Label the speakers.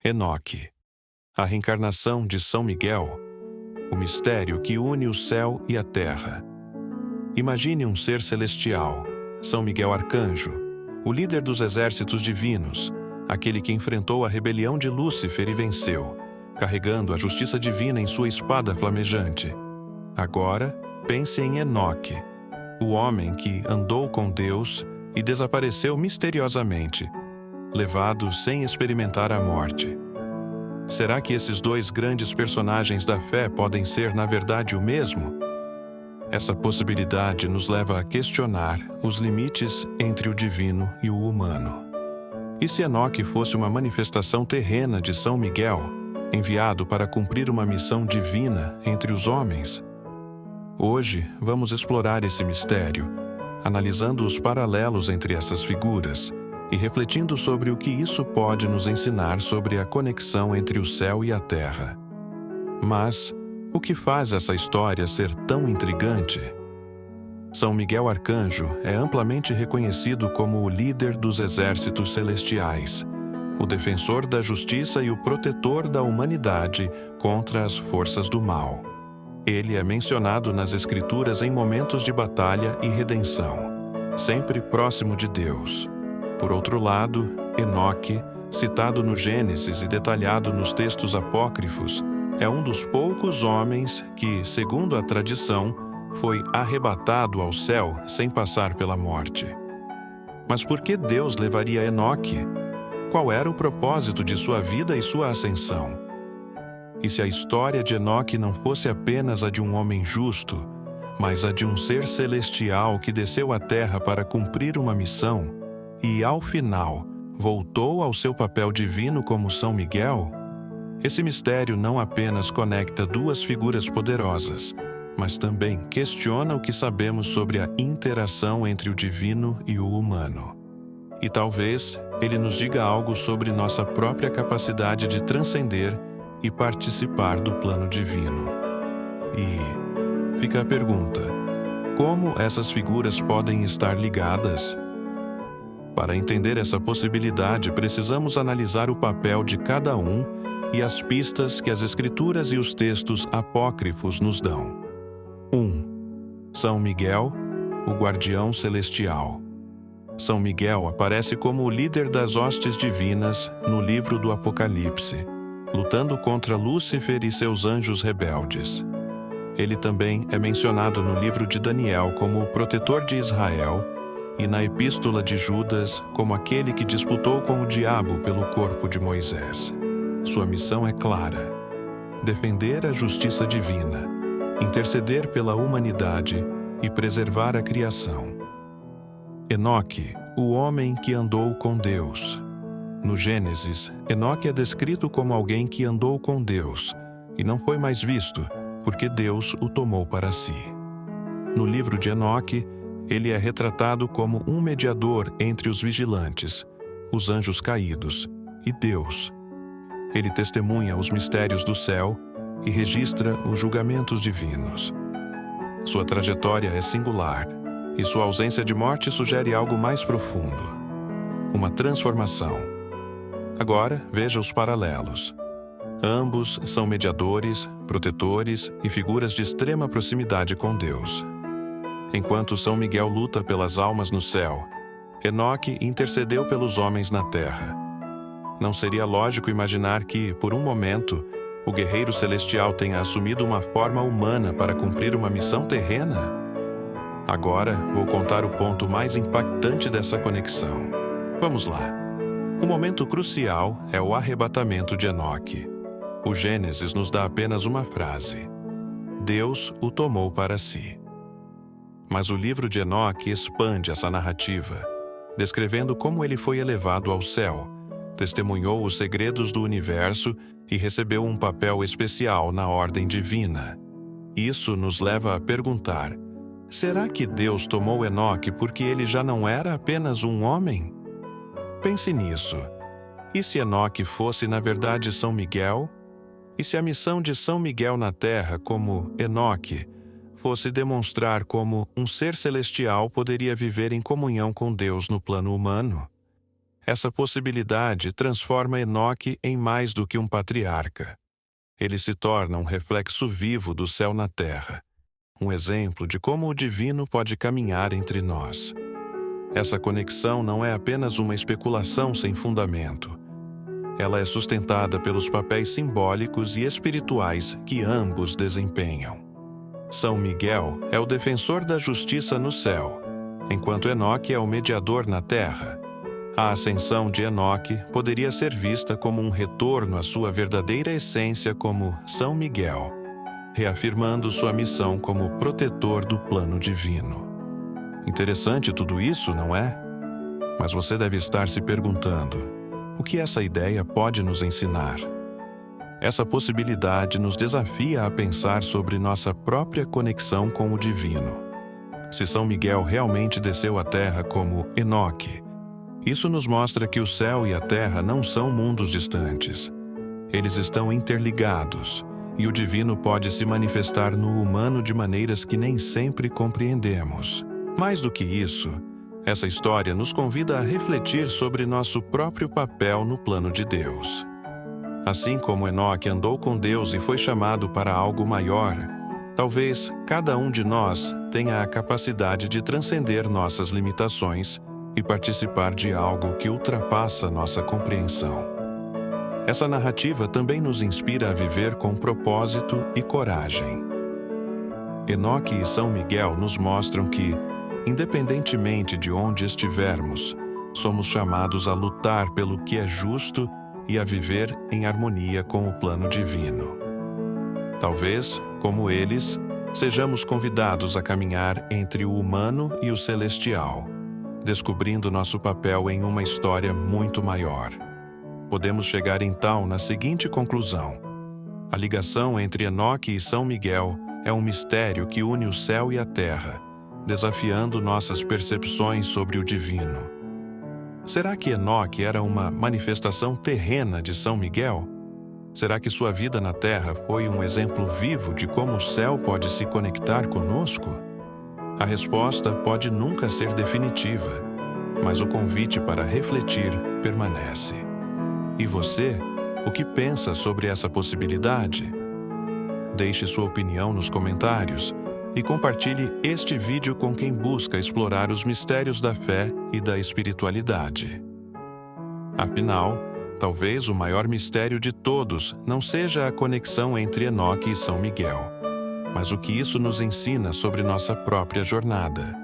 Speaker 1: Enoque, a reencarnação de São Miguel, o mistério que une o céu e a terra. Imagine um ser celestial, São Miguel Arcanjo, o líder dos exércitos divinos, aquele que enfrentou a rebelião de Lúcifer e venceu, carregando a justiça divina em sua espada flamejante. Agora, pense em Enoque, o homem que andou com Deus e desapareceu misteriosamente, levado sem experimentar a morte. Será que esses dois grandes personagens da fé podem ser, na verdade, o mesmo? Essa possibilidade nos leva a questionar os limites entre o divino e o humano. E se Enoque fosse uma manifestação terrena de São Miguel, enviado para cumprir uma missão divina entre os homens? Hoje, vamos explorar esse mistério, analisando os paralelos entre essas figuras e refletindo sobre o que isso pode nos ensinar sobre a conexão entre o céu e a terra. Mas, o que faz essa história ser tão intrigante? São Miguel Arcanjo é amplamente reconhecido como o líder dos exércitos celestiais, o defensor da justiça e o protetor da humanidade contra as forças do mal. Ele é mencionado nas Escrituras em momentos de batalha e redenção, sempre próximo de Deus. Por outro lado, Enoque, citado no Gênesis e detalhado nos textos apócrifos, é um dos poucos homens que, segundo a tradição, foi arrebatado ao céu sem passar pela morte. Mas por que Deus levaria Enoque? Qual era o propósito de sua vida e sua ascensão? E se a história de Enoque não fosse apenas a de um homem justo, mas a de um ser celestial que desceu à terra para cumprir uma missão, e, ao final, voltou ao seu papel divino como São Miguel? Esse mistério não apenas conecta duas figuras poderosas, mas também questiona o que sabemos sobre a interação entre o divino e o humano. E talvez ele nos diga algo sobre nossa própria capacidade de transcender e participar do plano divino. E fica a pergunta: como essas figuras podem estar ligadas? Para entender essa possibilidade, precisamos analisar o papel de cada um e as pistas que as Escrituras e os textos apócrifos nos dão. 1. São Miguel, o guardião celestial. São Miguel aparece como o líder das hostes divinas no livro do Apocalipse, lutando contra Lúcifer e seus anjos rebeldes. Ele também é mencionado no livro de Daniel como o protetor de Israel e na Epístola de Judas como aquele que disputou com o diabo pelo corpo de Moisés. Sua missão é clara: defender a justiça divina, interceder pela humanidade e preservar a criação. Enoque, o homem que andou com Deus. No Gênesis, Enoque é descrito como alguém que andou com Deus e não foi mais visto, porque Deus o tomou para si. No livro de Enoque, ele é retratado como um mediador entre os vigilantes, os anjos caídos, e Deus. Ele testemunha os mistérios do céu e registra os julgamentos divinos. Sua trajetória é singular, e sua ausência de morte sugere algo mais profundo: uma transformação. Agora, veja os paralelos. Ambos são mediadores, protetores e figuras de extrema proximidade com Deus. Enquanto São Miguel luta pelas almas no céu, Enoque intercedeu pelos homens na terra. Não seria lógico imaginar que, por um momento, o guerreiro celestial tenha assumido uma forma humana para cumprir uma missão terrena? Agora, vou contar o ponto mais impactante dessa conexão. Vamos lá. Um momento crucial é o arrebatamento de Enoque. O Gênesis nos dá apenas uma frase: Deus o tomou para si. Mas o livro de Enoque expande essa narrativa, descrevendo como ele foi elevado ao céu, testemunhou os segredos do universo e recebeu um papel especial na ordem divina. Isso nos leva a perguntar: será que Deus tomou Enoque porque ele já não era apenas um homem? Pense nisso. E se Enoque fosse, na verdade, São Miguel? E se a missão de São Miguel na Terra, como Enoque, fosse demonstrar como um ser celestial poderia viver em comunhão com Deus no plano humano? Essa possibilidade transforma Enoque em mais do que um patriarca. Ele se torna um reflexo vivo do céu na terra, um exemplo de como o divino pode caminhar entre nós. Essa conexão não é apenas uma especulação sem fundamento. Ela é sustentada pelos papéis simbólicos e espirituais que ambos desempenham. São Miguel é o defensor da justiça no céu, enquanto Enoque é o mediador na terra. A ascensão de Enoque poderia ser vista como um retorno à sua verdadeira essência como São Miguel, reafirmando sua missão como protetor do plano divino. Interessante tudo isso, não é? Mas você deve estar se perguntando: o que essa ideia pode nos ensinar? Essa possibilidade nos desafia a pensar sobre nossa própria conexão com o divino. Se São Miguel realmente desceu à terra como Enoque, isso nos mostra que o céu e a terra não são mundos distantes. Eles estão interligados, e o divino pode se manifestar no humano de maneiras que nem sempre compreendemos. Mais do que isso, essa história nos convida a refletir sobre nosso próprio papel no plano de Deus. Assim como Enoque andou com Deus e foi chamado para algo maior, talvez cada um de nós tenha a capacidade de transcender nossas limitações e participar de algo que ultrapassa nossa compreensão. Essa narrativa também nos inspira a viver com propósito e coragem. Enoque e São Miguel nos mostram que, independentemente de onde estivermos, somos chamados a lutar pelo que é justo e a viver em harmonia com o plano divino. Talvez, como eles, sejamos convidados a caminhar entre o humano e o celestial, descobrindo nosso papel em uma história muito maior. Podemos chegar então na seguinte conclusão: a ligação entre Enoque e São Miguel é um mistério que une o céu e a terra, desafiando nossas percepções sobre o divino. Será que Enoque era uma manifestação terrena de São Miguel? Será que sua vida na terra foi um exemplo vivo de como o céu pode se conectar conosco? A resposta pode nunca ser definitiva, mas o convite para refletir permanece. E você, o que pensa sobre essa possibilidade? Deixe sua opinião nos comentários e compartilhe este vídeo com quem busca explorar os mistérios da fé e da espiritualidade. Afinal, talvez o maior mistério de todos não seja a conexão entre Enoque e São Miguel, mas o que isso nos ensina sobre nossa própria jornada.